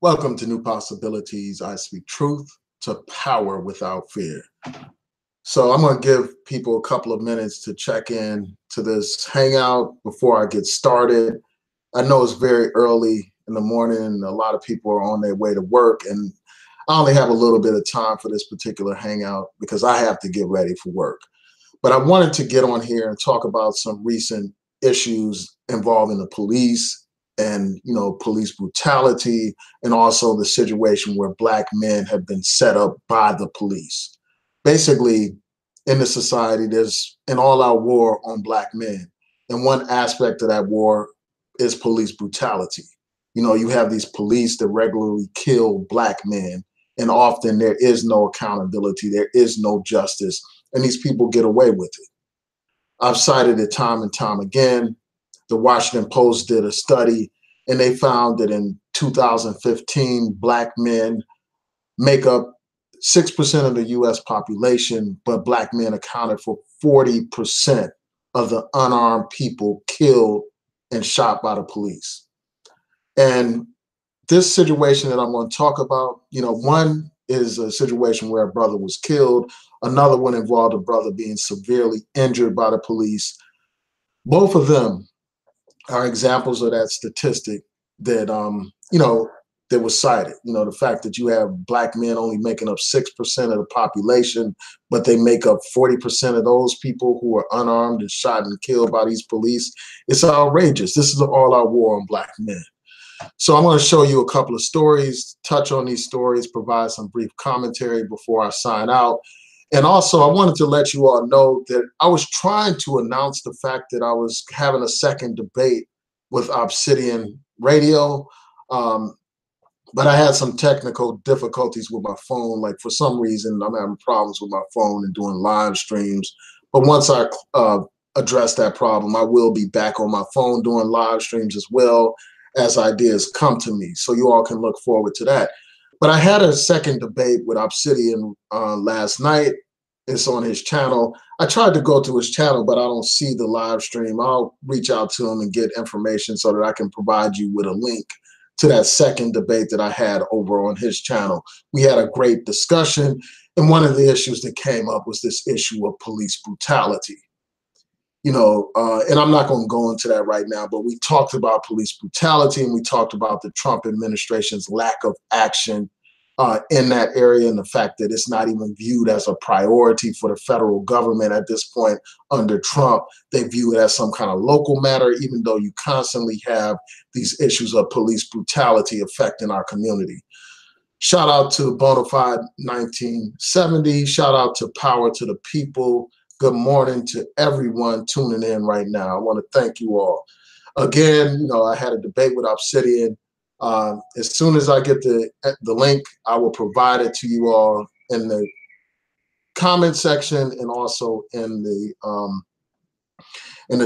Welcome to New Possibilities. I speak truth to power without fear. So I'm going to give people a couple of minutes to check in to this hangout before I get started. I know it's very early in the morning and a lot of people are on their way to work, and I only have a little bit of time for this particular hangout because I have to get ready for work. But I wanted to get on here and talk about some recent issues involving the police and, police brutality, and also the situation where Black men have been set up by the police. Basically, in the society, there's an all-out war on Black men. And one aspect of that war is police brutality. You have these police that regularly kill Black men, and often there is no accountability, there is no justice, and these people get away with it. I've cited it time and time again. The Washington Post did a study, and they found that in 2015, Black men make up 6% of the US population, but Black men accounted for 40% of the unarmed people killed and shot by the police. And this situation that I'm going to talk about, one is a situation where a brother was killed. Another one involved a brother being severely injured by the police. Both of them are examples of that statistic that, that was cited. The fact that you have Black men only making up 6% of the population, but they make up 40% of those people who are unarmed and shot and killed by these police. It's outrageous. This is an all-out war on Black men. So I'm going to show you a couple of stories, touch on these stories, provide some brief commentary before I sign out. And also, I wanted to let you all know that I was trying to announce the fact that I was having a second debate with Obsidian Radio, but I had some technical difficulties with my phone. Like, for some reason, I'm having problems with my phone and doing live streams. But once I address that problem, I will be back on my phone doing live streams as well as ideas come to me. So you all can look forward to that. But I had a second debate with Obsidian last night. It's on his channel. I tried to go to his channel, but I don't see the live stream. I'll reach out to him and get information so that I can provide you with a link to that second debate that I had over on his channel. We had a great discussion, and one of the issues that came up was this issue of police brutality. And I'm not going to go into that right now, but we talked about police brutality, and we talked about the Trump administration's lack of action in that area, and the fact that it's not even viewed as a priority for the federal government at this point under Trump. They view it as some kind of local matter, even though you constantly have these issues of police brutality affecting our community. Shout out to Bonafide 1970. Shout out to Power to the People. Good morning to everyone tuning in right now. I want to thank you all. Again, I had a debate with Obsidian. As soon as I get the link, I will provide it to you all in the comment section and also in the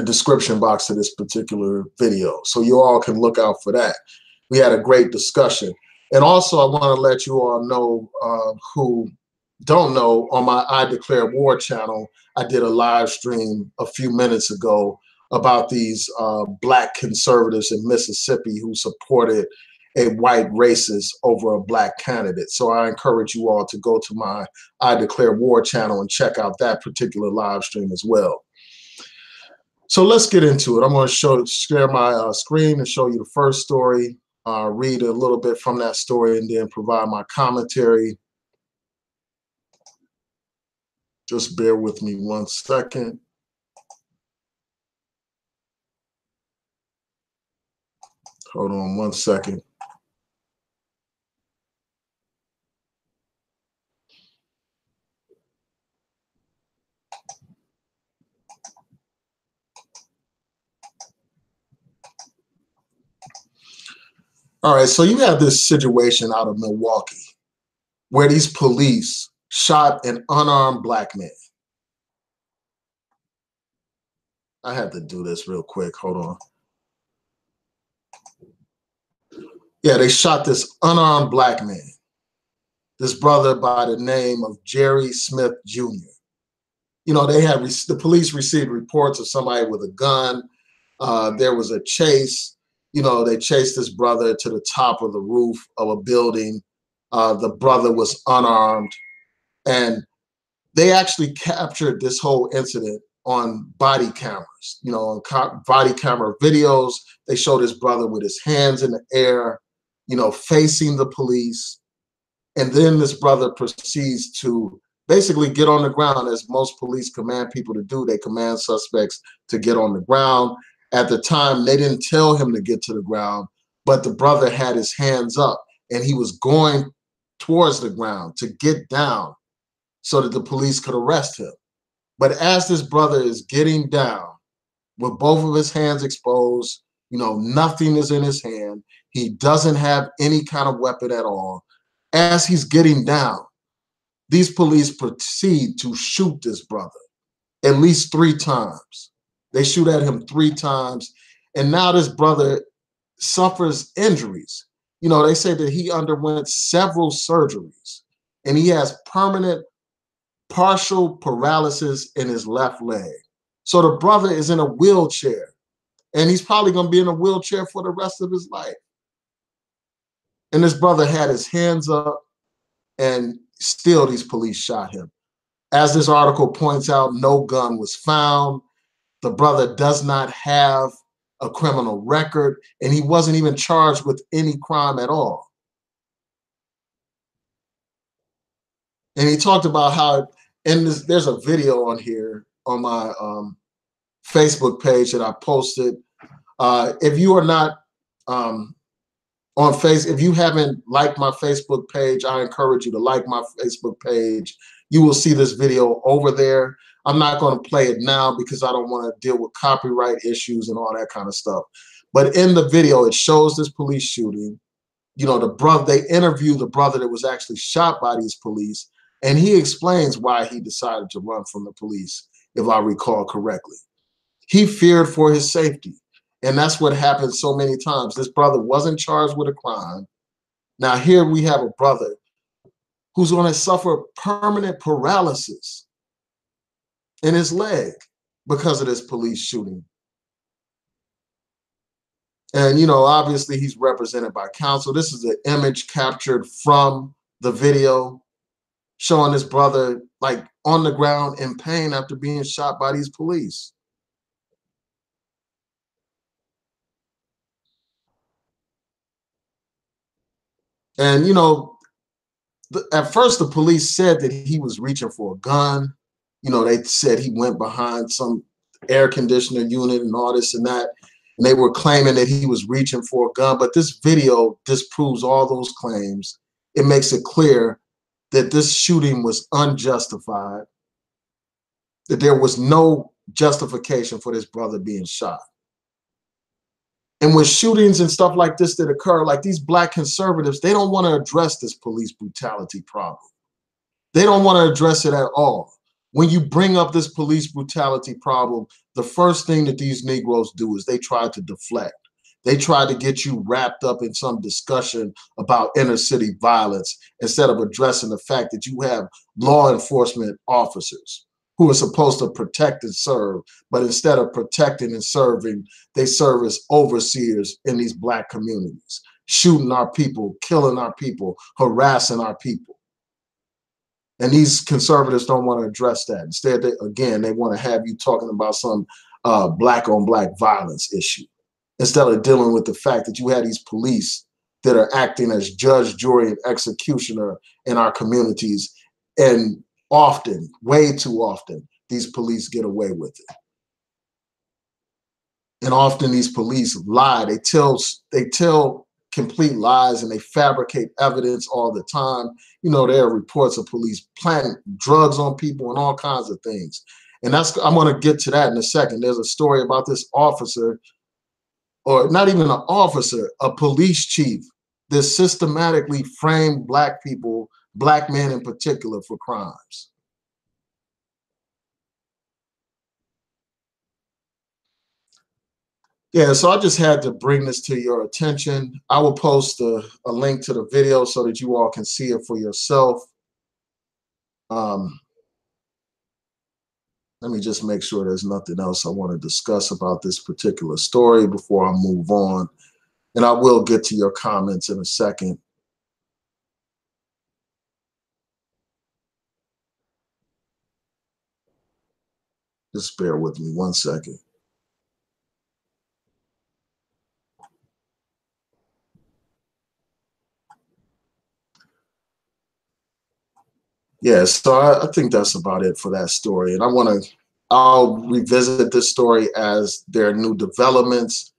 description box of this particular video. So you all can look out for that. We had a great discussion. And also, I want to let you all know who don't know, on my I Declare War channel, I did a live stream a few minutes ago about these Black conservatives in Mississippi who supported a white racist over a Black candidate. So I encourage you all to go to my I Declare War channel and check out that particular live stream as well. So let's get into it. I'm going to share my screen and show you the first story, read a little bit from that story, and then provide my commentary. Just bear with me 1 second. Hold on 1 second. All right, so you have this situation out of Milwaukee where these police shot an unarmed Black man. I had to do this real quick. Hold on. Yeah, they shot this unarmed Black man, this brother by the name of Jerry Smith Jr. The police received reports of somebody with a gun. There was a chase. You know, they chased this brother to the top of the roof of a building. The brother was unarmed, and they actually captured this whole incident on body cameras. You know, on body camera videos, they showed his brother with his hands in the air, you know, facing the police. And then this brother proceeds to basically get on the ground, as most police command people to do. They command suspects to get on the ground. At the time, they didn't tell him to get to the ground, but the brother had his hands up and he was going towards the ground to get down so that the police could arrest him. But as this brother is getting down with both of his hands exposed, you know, nothing is in his hand. He doesn't have any kind of weapon at all. As he's getting down, these police proceed to shoot this brother at least 3 times. They shoot at him 3 times. And now this brother suffers injuries. You know, they say that he underwent several surgeries and he has permanent partial paralysis in his left leg. So the brother is in a wheelchair, and he's probably going to be in a wheelchair for the rest of his life. And this brother had his hands up, and still these police shot him. As this article points out, no gun was found. The brother does not have a criminal record, and he wasn't even charged with any crime at all. And he talked about how, and there's a video on here on my Facebook page that I posted. If you are not if you haven't liked my Facebook page, I encourage you to like my Facebook page. You will see this video over there. I'm not going to play it now because I don't want to deal with copyright issues and all that kind of stuff. But in the video, it shows this police shooting. You know, the brother, they interview the brother that was actually shot by these police, and he explains why he decided to run from the police, if I recall correctly. He feared for his safety. And that's what happens so many times. This brother wasn't charged with a crime. Now here we have a brother who's going to suffer permanent paralysis in his leg because of this police shooting. And, you know, obviously he's represented by counsel. This is an image captured from the video showing this brother like on the ground in pain after being shot by these police. And, you know, at first the police said that he was reaching for a gun. You know, they said he went behind some air conditioner unit and all this and that. And they were claiming that he was reaching for a gun. But this video disproves all those claims. It makes it clear that this shooting was unjustified, that there was no justification for this brother being shot. And with shootings and stuff like this that occur, like these Black conservatives, they don't want to address this police brutality problem. They don't want to address it at all. When you bring up this police brutality problem, the first thing that these Negroes do is they try to deflect. They try to get you wrapped up in some discussion about inner city violence instead of addressing the fact that you have law enforcement officers who are supposed to protect and serve, but instead of protecting and serving, they serve as overseers in these Black communities, shooting our people, killing our people, harassing our people. And these conservatives don't want to address that. Instead, they want to have you talking about some Black on Black violence issue, instead of dealing with the fact that you had these police that are acting as judge, jury, and executioner in our communities. And often, way too often, these police get away with it. And often these police lie. They tell complete lies, and they fabricate evidence all the time. You know, there are reports of police planting drugs on people and all kinds of things. And I'm going to get to that in a second. There's a story about this officer, or not even an officer, a police chief that systematically framed Black people, Black men in particular, for crimes. Yeah, so I just had to bring this to your attention. I will post a link to the video so that you all can see it for yourself. Let me just make sure there's nothing else I want to discuss about this particular story before I move on. And I will get to your comments in a second. Just bear with me 1 second. Yeah, so I think that's about it for that story. And I'll revisit this story as there are new developments.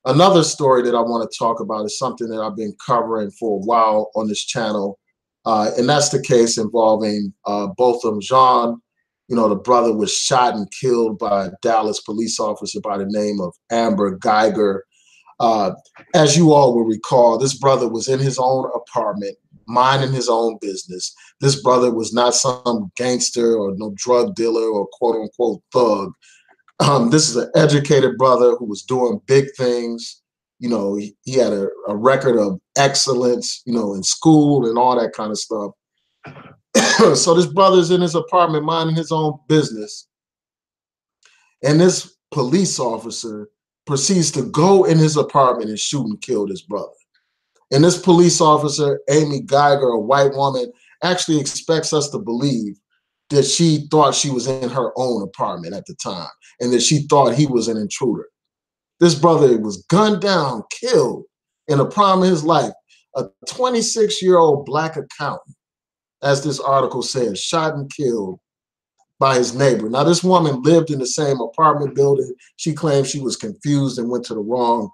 Another story that I want to talk about is something that I've been covering for a while on this channel. And that's the case involving Botham Jean. You know, the brother was shot and killed by a Dallas police officer by the name of Amber Guyger. As you all will recall, this brother was in his own apartment, minding his own business. This brother was not some gangster or no drug dealer or quote unquote thug. This is an educated brother who was doing big things. You know, he had a record of excellence, you know, in school and all that kind of stuff. So this brother's in his apartment minding his own business. And this police officer proceeds to go in his apartment and shoot and kill this brother. And this police officer, Amber Guyger, a white woman, actually expects us to believe that she thought she was in her own apartment at the time and that she thought he was an intruder. This brother was gunned down, killed in the prime of his life. A 26-year-old black accountant, as this article says, shot and killed by his neighbor. Now, this woman lived in the same apartment building. She claimed she was confused and went to the wrong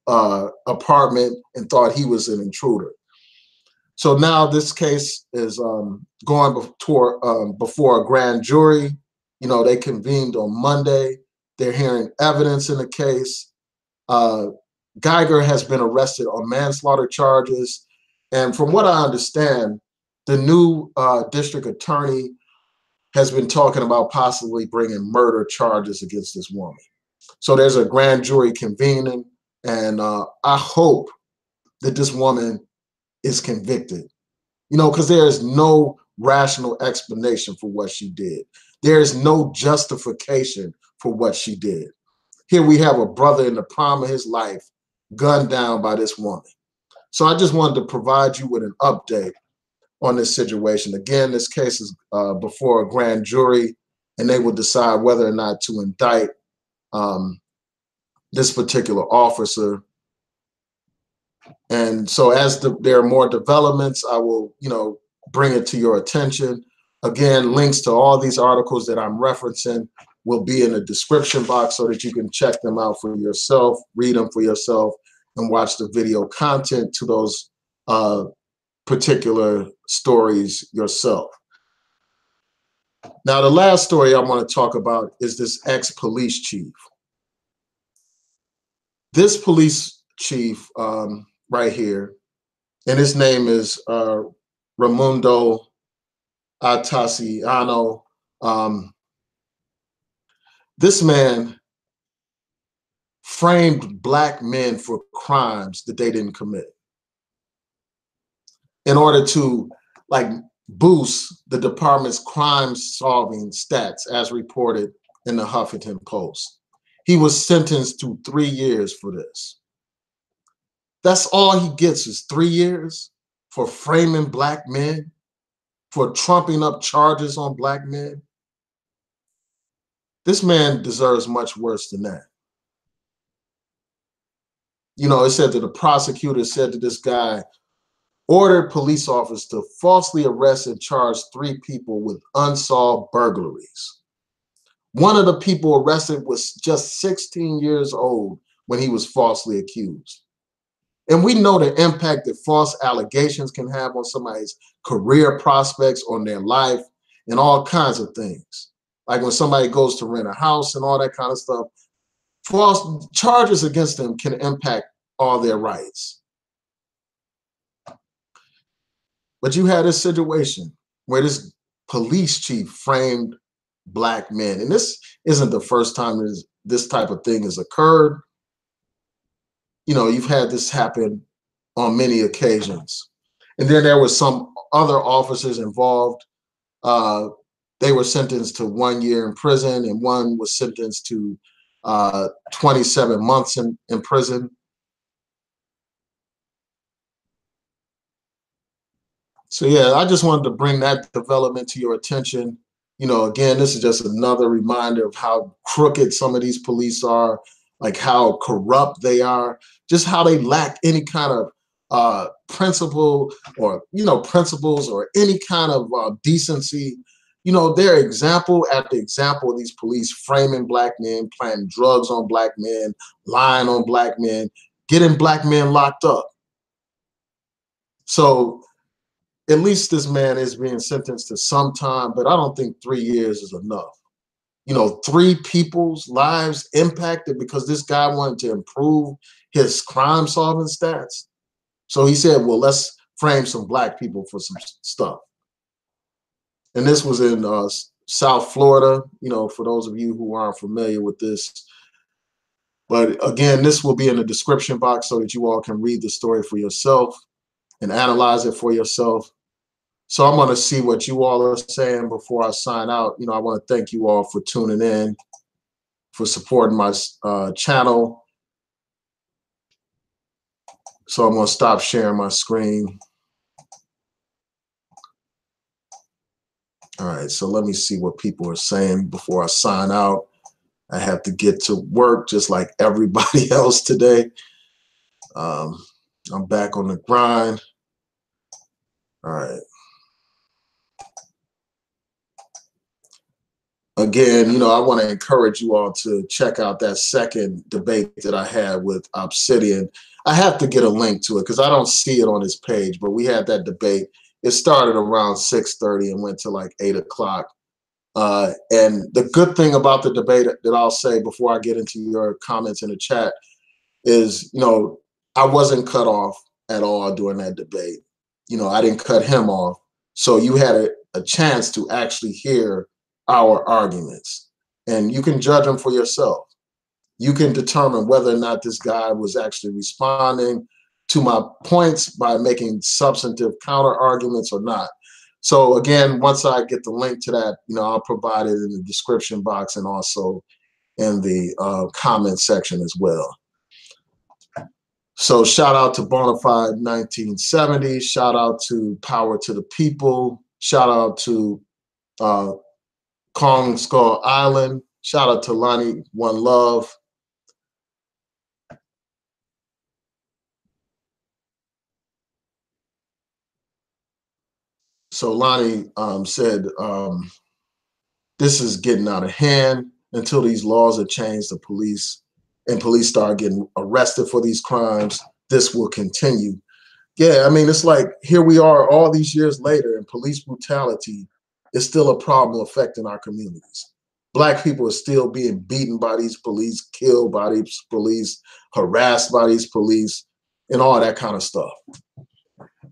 apartment and thought he was an intruder. So now this case is going before a grand jury. You know, they convened on Monday. They're hearing evidence in the case. Guyger has been arrested on manslaughter charges. And from what I understand, the new district attorney has been talking about possibly bringing murder charges against this woman. So there's a grand jury convening, and I hope that this woman is convicted. You know, because there is no rational explanation for what she did. There is no justification for what she did. Here we have a brother in the prime of his life gunned down by this woman. So I just wanted to provide you with an update on this situation. Again, this case is before a grand jury, and they will decide whether or not to indict this particular officer. And so as there are more developments, I will, you know, bring it to your attention. Again, links to all these articles that I'm referencing will be in the description box so that you can check them out for yourself, read them for yourself, and watch the video content to those particular stories yourself. Now, the last story I want to talk about is this ex-police chief. This police chief right here, and his name is Raimundo Atasiano. This man framed black men for crimes that they didn't commit in order to like boost the department's crime-solving stats, as reported in the Huffington Post. He was sentenced to 3 years for this. That's all he gets is 3 years for framing black men, for trumping up charges on black men. This man deserves much worse than that. You know, it said that the prosecutor said that this guy ordered police officers to falsely arrest and charge 3 people with unsolved burglaries. One of the people arrested was just 16 years old when he was falsely accused. And we know the impact that false allegations can have on somebody's career prospects, on their life, and all kinds of things. Like when somebody goes to rent a house and all that kind of stuff, false charges against them can impact all their rights. But you had a situation where this police chief framed black men. And this isn't the first time this type of thing has occurred. You know, you've had this happen on many occasions. And then there were some other officers involved. They were sentenced to 1 year in prison, and one was sentenced to 27 months in prison. So yeah, I just wanted to bring that development to your attention. You know, again, this is just another reminder of how crooked some of these police are, like how corrupt they are, just how they lack any kind of principle or principles or any kind of decency. You know, their example after example of these police framing black men, planting drugs on black men, lying on black men, getting black men locked up. So at least this man is being sentenced to some time, but I don't think 3 years is enough. You know, three people's lives impacted because this guy wanted to improve his crime solving stats. So he said, well, let's frame some black people for some stuff. And this was in South Florida, you know, for those of you who aren't familiar with this. But again, this will be in the description box so that you all can read the story for yourself and analyze it for yourself. So I'm going to see what you all are saying before I sign out. You know, I want to thank you all for tuning in, for supporting my channel. So I'm going to stop sharing my screen. All right, so let me see what people are saying before I sign out. I have to get to work just like everybody else today. I'm back on the grind. All right. Again, you know, I want to encourage you all to check out that second debate that I had with Obsidian. I have to get a link to it because I don't see it on his page, but we had that debate. It started around 6:30 and went to like 8 o'clock. And the good thing about the debate that I'll say before I get into your comments in the chat is, you know, I wasn't cut off at all during that debate. You know, I didn't cut him off. So you had a chance to actually hear our arguments, and you can judge them for yourself. You can determine whether or not this guy was actually responding to my points by making substantive counter arguments or not. So again, once I get the link to that, you know, I'll provide it in the description box and also in the comment section as well. So shout out to Bonafide 1970. Shout out to Power to the People. Shout out to Kong Skull Island. Shout out to Lonnie One Love. So Lonnie said, this is getting out of hand. Until these laws are changed, the police start getting arrested for these crimes, this will continue. Yeah, I mean, it's like here we are all these years later, and police brutality is still a problem affecting our communities. Black people are still being beaten by these police, killed by these police, harassed by these police, and all that kind of stuff.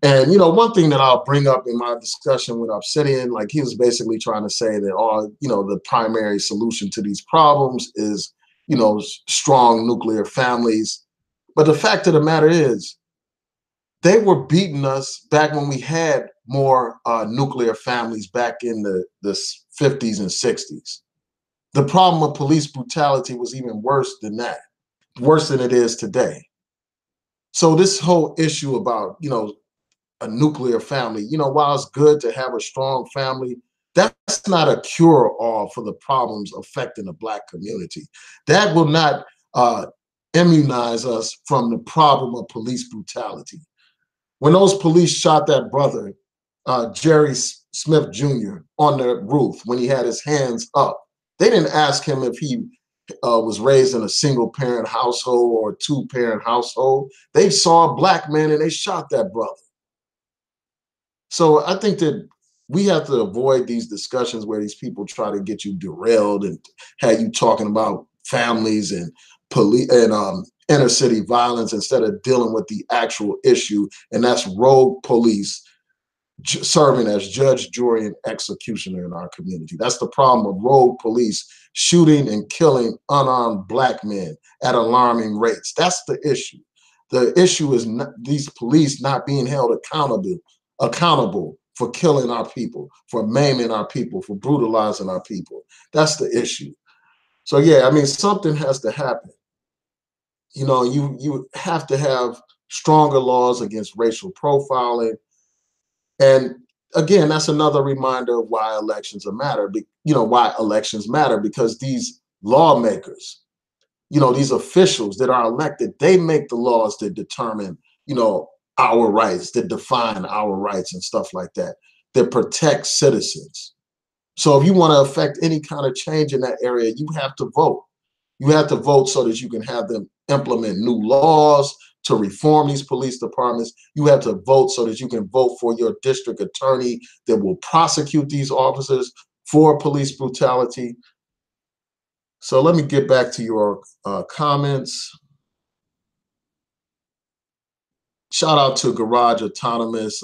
And, you know, one thing that I'll bring up in my discussion with Obsidian, like he was basically trying to say that the primary solution to these problems is, you know, strong nuclear families. But the fact of the matter is, they were beating us back when we had more nuclear families back in the 50s and 60s. The problem of police brutality was even worse than that, worse than it is today. So this whole issue about, you know, a nuclear family, you know, while it's good to have a strong family, that's not a cure-all for the problems affecting the Black community. That will not immunize us from the problem of police brutality. When those police shot that brother, Jerry Smith Jr., on the roof when he had his hands up, they didn't ask him if he was raised in a single-parent household or a two-parent household. They saw a Black man and they shot that brother. So I think that we have to avoid these discussions where these people try to get you derailed and have you talking about families and police and inner city violence instead of dealing with the actual issue, and that's rogue police serving as judge, jury, and executioner in our community. That's the problem of rogue police shooting and killing unarmed Black men at alarming rates. That's the issue. The issue is these police not being held accountable for killing our people, for maiming our people, for brutalizing our people. That's the issue. So yeah, I mean, something has to happen. You know, you have to have stronger laws against racial profiling. And again, that's another reminder of why elections matter. Why elections matter, because these lawmakers, these officials that are elected, they make the laws that determine, our rights, that define our rights and stuff like that, that protect citizens. So if you want to affect any kind of change in that area, you have to vote. You have to vote so that you can have them implement new laws to reform these police departments. You have to vote so that you can vote for your district attorney that will prosecute these officers for police brutality. So let me get back to your comments. Shout out to Garage Autonomous.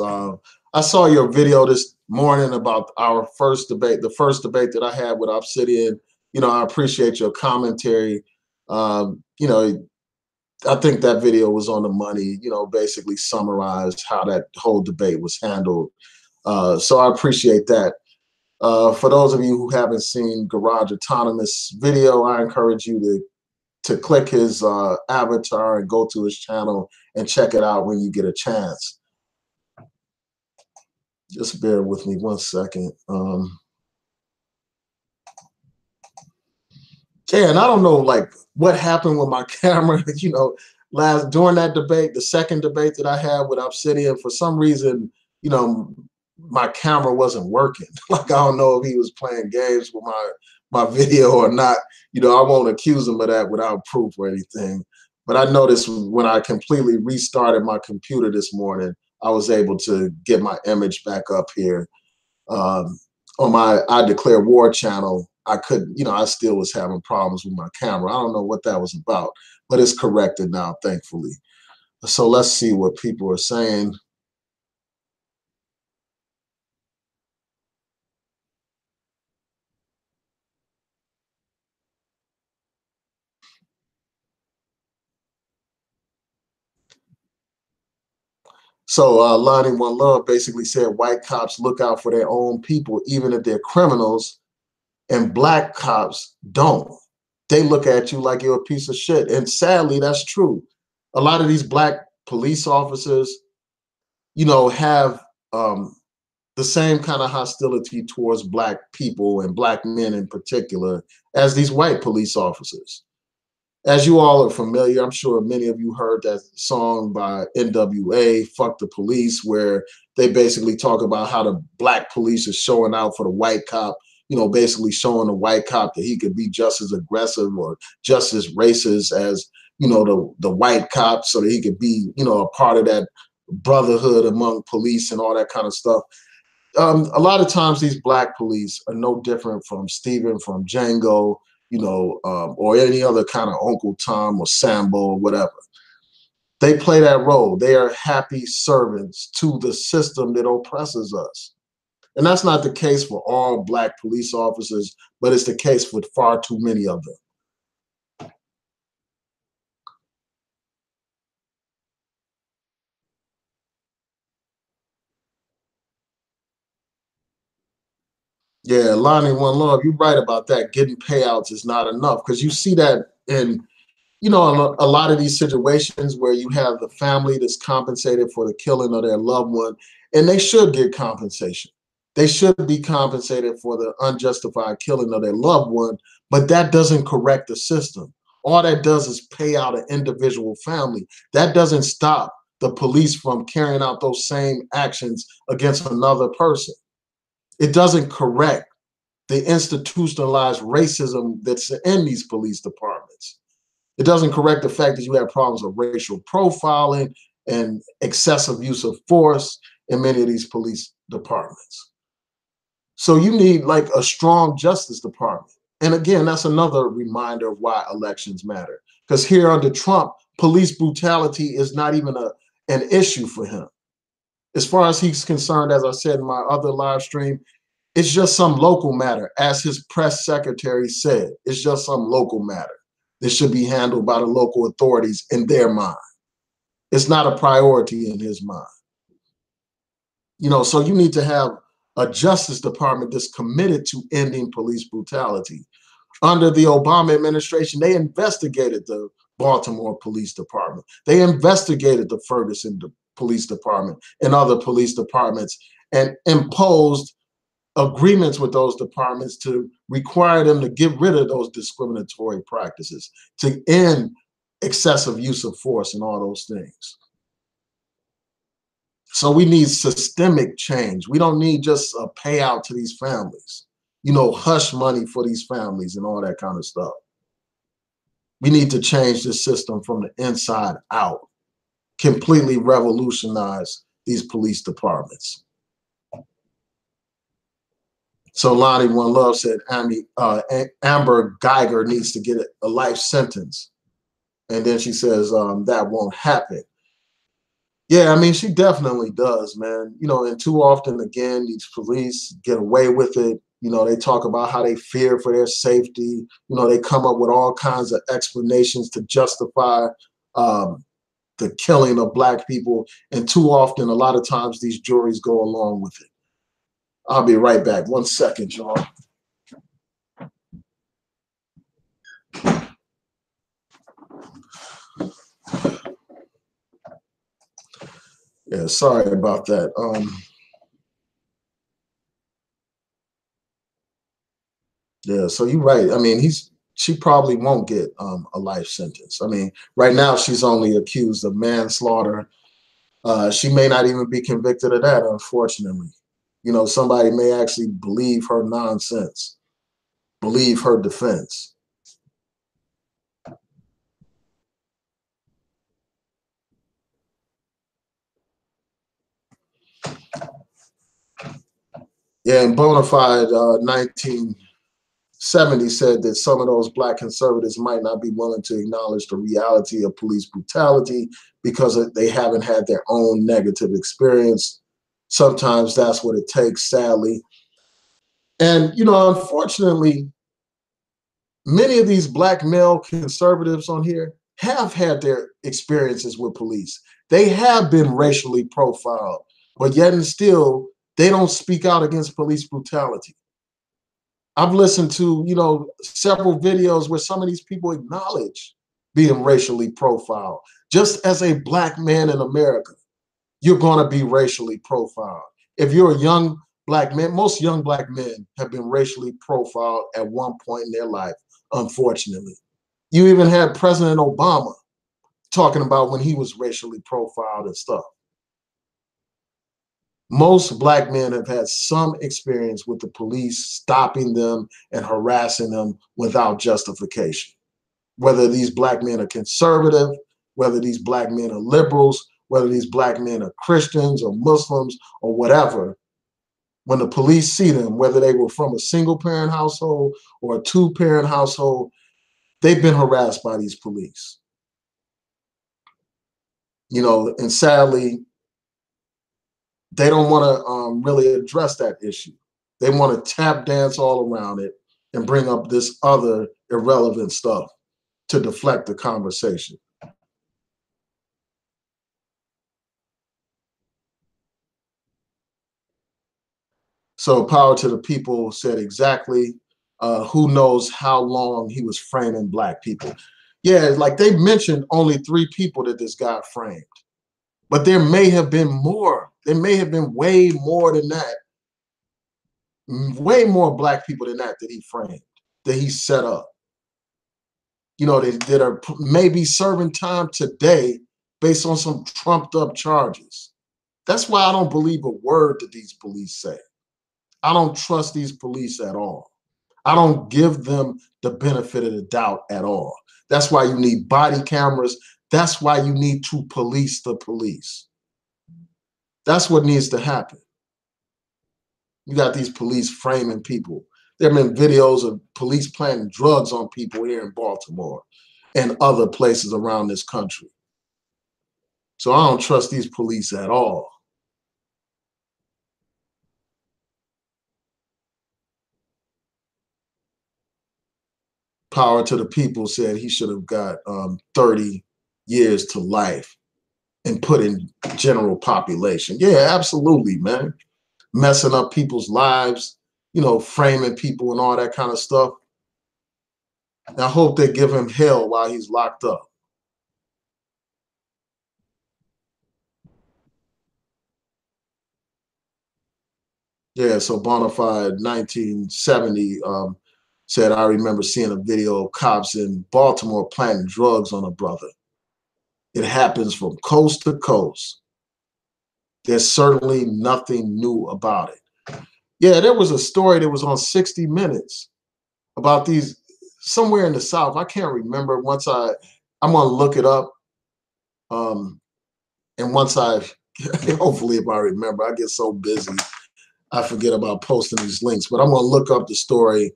I saw your video this morning about our first debate, the first debate that I had with Obsidian. I appreciate your commentary. I think that video was on the money, basically summarized how that whole debate was handled. So I appreciate that. For those of you who haven't seen Garage Autonomous video, I encourage you to click his avatar and go to his channel and check it out when you get a chance. Just bear with me one second. Yeah, and I don't know like what happened with my camera, during that debate, the second debate that I had with Obsidian, for some reason, my camera wasn't working. Like, I don't know if he was playing games with my video or not. I won't accuse him of that without proof or anything. But I noticed when I completely restarted my computer this morning, I was able to get my image back up here. On my I Declare War channel, I couldn't, I still was having problems with my camera. I don't know what that was about, but it's corrected now, thankfully. So let's see what people are saying. So Lonnie One Love basically said white cops look out for their own people, even if they're criminals, and black cops don't. They look at you like you're a piece of shit. And sadly, that's true. A lot of these black police officers, have the same kind of hostility towards black people and black men in particular as these white police officers. As you all are familiar, I'm sure many of you heard that song by NWA, Fuck the Police, where they basically talk about how the black police is showing out for the white cop, basically showing the white cop that he could be just as aggressive or just as racist as, the white cop, so that he could be, a part of that brotherhood among police and all that kind of stuff. A lot of times these black police are no different from Steven from Django, or any other kind of Uncle Tom or Sambo or whatever. They play that role. They are happy servants to the system that oppresses us. And that's not the case for all black police officers, but it's the case with far too many of them. Yeah, Lonnie One Love, you're right about that. Getting payouts is not enough, because you see that in a lot of these situations where you have the family that's compensated for the killing of their loved one, and they should get compensation. They should be compensated for the unjustified killing of their loved one, but that doesn't correct the system. All that does is pay out an individual family. That doesn't stop the police from carrying out those same actions against another person. It doesn't correct the institutionalized racism that's in these police departments. It doesn't correct the fact that you have problems of racial profiling and excessive use of force in many of these police departments. So you need like a strong Justice Department. And again, that's another reminder of why elections matter. Because here under Trump, police brutality is not even an issue for him. As far as he's concerned, as I said in my other live stream, it's just some local matter. As his press secretary said, it's just some local matter. This should be handled by the local authorities in their mind. It's not a priority in his mind. So you need to have a Justice Department that's committed to ending police brutality. Under the Obama administration, they investigated the Baltimore Police Department. They investigated the Ferguson Police Department and other police departments. and imposed agreements with those departments to require them to get rid of those discriminatory practices, to end excessive use of force and all those things. So we need systemic change. We don't need just a payout to these families, you know, hush money for these families and all that kind of stuff. We need to change this system from the inside out, completely revolutionize these police departments. So Lonnie One Love said Amber Guyger needs to get a life sentence. And then she says that won't happen. Yeah, I mean, she definitely does, man. You know, and too often, again, these police get away with it. You know, they talk about how they fear for their safety. You know, they come up with all kinds of explanations to justify the killing of Black people. And too often, a lot of times, these juries go along with it. I'll be right back. 1 second, y'all. Yeah, sorry about that. Yeah, so you're right. I mean, she probably won't get a life sentence. I mean, right now she's only accused of manslaughter. She may not even be convicted of that, unfortunately. You know, somebody may actually believe her nonsense, believe her defense. Yeah, and Bonafide 1970 said that some of those Black conservatives might not be willing to acknowledge the reality of police brutality because they haven't had their own negative experience. Sometimes that's what it takes, sadly. And, you know, unfortunately, many of these Black male conservatives on here have had their experiences with police. They have been racially profiled, but yet and still, they don't speak out against police brutality. I've listened to, you know, several videos where some of these people acknowledge being racially profiled. Just as a Black man in America, you're going to be racially profiled. If you're a young Black man, most young Black men have been racially profiled at one point in their life, unfortunately. You even had President Obama talking about when he was racially profiled and stuff. Most Black men have had some experience with the police stopping them and harassing them without justification. Whether these Black men are conservative, whether these Black men are liberals, whether these Black men are Christians or Muslims or whatever, when the police see them, whether they were from a single parent household or a two-parent household, they've been harassed by these police. You know, and sadly, they don't want to really address that issue. They want to tap dance all around it and bring up this other irrelevant stuff to deflect the conversation. So Power to the People said exactly, who knows how long he was framing Black people. Yeah, like they mentioned only 3 people that this guy framed, but there may have been more. There may have been way more than that, way more Black people than that he framed, that he set up. You know, that are maybe serving time today based on some trumped up charges. That's why I don't believe a word that these police say. I don't trust these police at all. I don't give them the benefit of the doubt at all. That's why you need body cameras. That's why you need to police the police. That's what needs to happen. You got these police framing people. There have been videos of police planting drugs on people here in Baltimore and other places around this country. So I don't trust these police at all. Power to the People said he should have got 30 years to life and put in general population. Yeah, absolutely, man. Messing up people's lives, you know, framing people and all that kind of stuff. And I hope they give him hell while he's locked up. Yeah, so Bonafide 1970 said, I remember seeing a video of cops in Baltimore planting drugs on a brother. It happens from coast to coast. There's certainly nothing new about it. Yeah, there was a story that was on 60 Minutes about these somewhere in the South. I can't remember. I'm gonna look it up. And once hopefully if I remember, I get so busy, I forget about posting these links, but I'm gonna look up the story.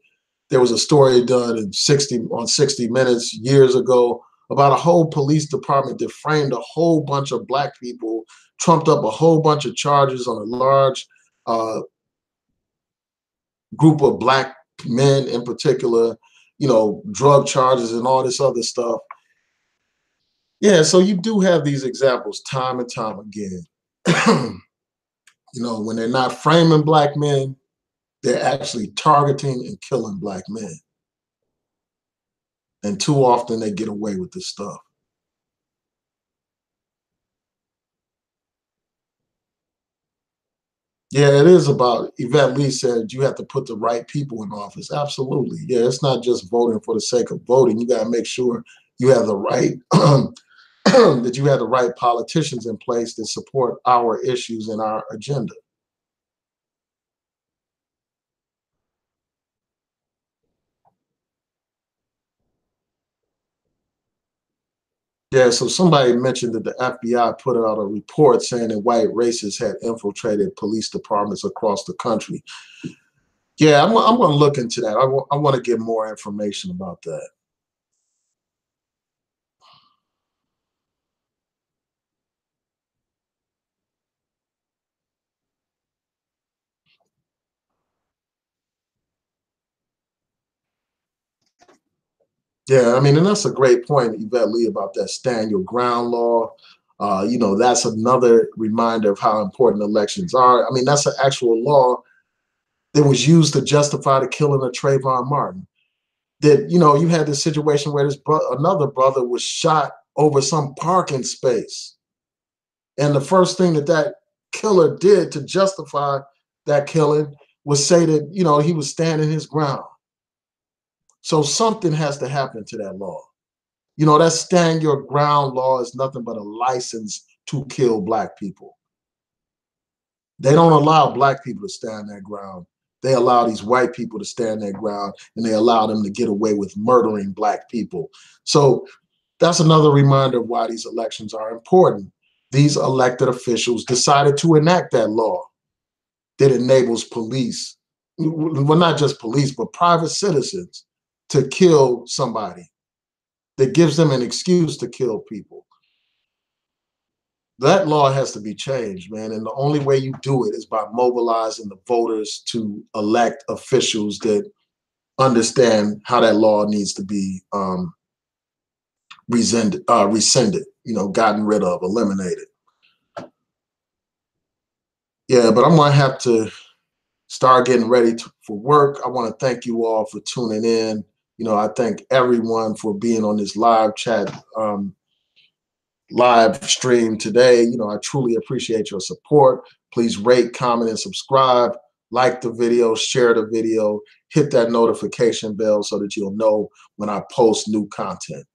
There was a story done on 60 Minutes years ago about a whole police department that framed a whole bunch of black people, trumped up a whole bunch of charges on a large group of black men in particular, drug charges and all this other stuff. Yeah, so you do have these examples time and time again. When they're not framing black men, they're actually targeting and killing black men. And too often they get away with this stuff. Yeah, it is about, Yvette Lee said, you have to put the right people in office. Absolutely. Yeah, it's not just voting for the sake of voting. You got to make sure you have the right, that you have the right politicians in place that support our issues and our agenda. Yeah, so somebody mentioned that the FBI put out a report saying that white racists had infiltrated police departments across the country. Yeah, I'm going to look into that. I want to get more information about that. Yeah, I mean, and that's a great point, Yvette Lee, about that stand your ground law. That's another reminder of how important elections are. I mean, that's an actual law that was used to justify the killing of Trayvon Martin. That, you had this situation where another brother was shot over some parking space. And the first thing that killer did to justify that killing was say that, he was standing his ground. So something has to happen to that law. That stand your ground law is nothing but a license to kill black people. They don't allow black people to stand their ground. They allow these white people to stand their ground, and they allow them to get away with murdering black people. So that's another reminder of why these elections are important. These elected officials decided to enact that law that enables police, well, not just police, but private citizens to kill somebody, that gives them an excuse to kill people. That law has to be changed, man. And the only way you do it is by mobilizing the voters to elect officials that understand how that law needs to be rescinded, gotten rid of, eliminated. Yeah, but I'm going to have to start getting ready for work. I want to thank you all for tuning in. I thank everyone for being on this live chat, live stream today. I truly appreciate your support. Please rate, comment, and subscribe. Like the video, share the video, hit that notification bell so that you'll know when I post new content.